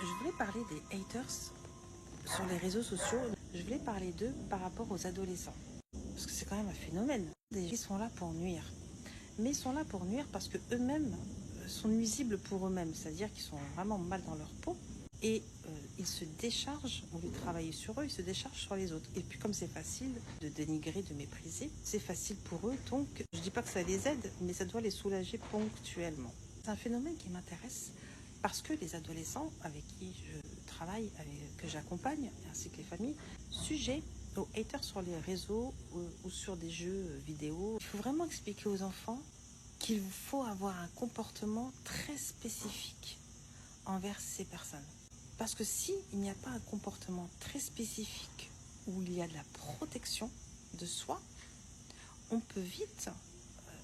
Je voulais parler des haters sur les réseaux sociaux. Je voulais parler d'eux par rapport aux adolescents. Parce que c'est quand même un phénomène. Ils sont là pour nuire. Mais ils sont là pour nuire parce qu'eux-mêmes sont nuisibles pour eux-mêmes. C'est-à-dire qu'ils sont vraiment mal dans leur peau. Et ils se déchargent, au lieu de travailler sur eux, ils se déchargent sur les autres. Et puis comme c'est facile de dénigrer, de mépriser, c'est facile pour eux. Donc je ne dis pas que ça les aide, mais ça doit les soulager ponctuellement. C'est un phénomène qui m'intéresse parce que les adolescents avec qui je travaille, que j'accompagne, ainsi que les familles, sujets aux haters sur les réseaux ou sur des jeux vidéo. Il faut vraiment expliquer aux enfants qu'il faut avoir un comportement très spécifique envers ces personnes. Parce que s'il n'y a pas un comportement très spécifique où il y a de la protection de soi, on peut vite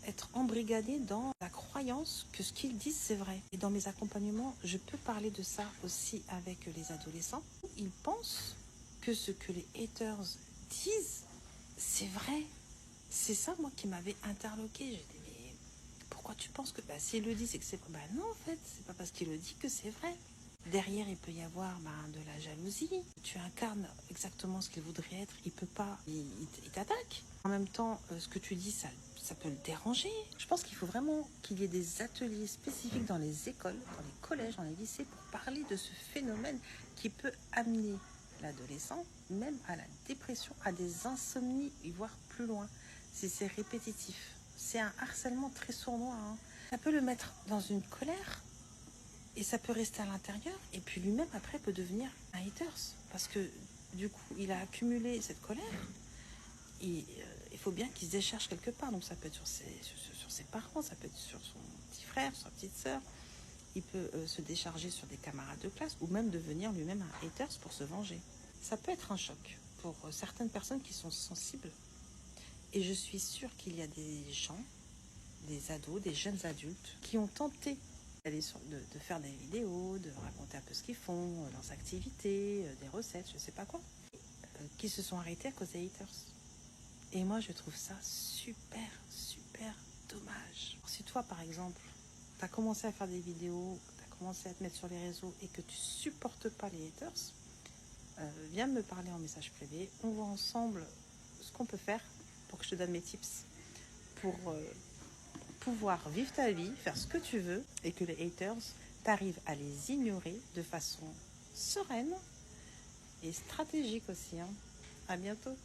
être embrigadé dans la croyance que ce qu'ils disent c'est vrai. Et dans mes accompagnements, je peux parler de ça aussi avec les adolescents. Ils pensent que ce que les haters disent, c'est vrai. C'est ça, moi, qui m'avait interloqué. J'ai dit, mais pourquoi tu penses que s'il le dit, c'est que c'est vrai? Non, en fait, c'est pas parce qu'il le dit que c'est vrai. Derrière, il peut y avoir de la jalousie. Tu incarnes exactement ce qu'il voudrait être. Il peut pas. Il t'attaque. En même temps, ce que tu dis, ça peut le déranger. Je pense qu'il faut vraiment qu'il y ait des ateliers spécifiques dans les écoles, dans les collèges, dans les lycées, pour parler de ce phénomène qui peut amener l'adolescent même à la dépression, à des insomnies, et voire plus loin. C'est répétitif. C'est un harcèlement très sournois. Ça peut le mettre dans une colère. Et ça peut rester à l'intérieur. Et puis lui-même, après, peut devenir un haters. Parce que, du coup, il a accumulé cette colère. Et il faut bien qu'il se décharge quelque part. Donc ça peut être sur ses parents, ça peut être sur son petit frère, sur sa petite sœur. Il peut se décharger sur des camarades de classe ou même devenir lui-même un haters pour se venger. Ça peut être un choc pour certaines personnes qui sont sensibles. Et je suis sûre qu'il y a des gens, des ados, des jeunes adultes qui ont tenté de faire des vidéos, de raconter un peu ce qu'ils font, leurs activités, des recettes, je sais pas quoi, qui se sont arrêtés à cause des haters. Et moi, je trouve ça super, super dommage. Si toi, par exemple, tu as commencé à faire des vidéos, tu as commencé à te mettre sur les réseaux et que tu supportes pas les haters, viens me parler en message privé. On voit ensemble ce qu'on peut faire pour que je te donne mes tips pour pouvoir vivre ta vie, faire ce que tu veux et que les haters, t'arrives à les ignorer de façon sereine et stratégique aussi. À bientôt.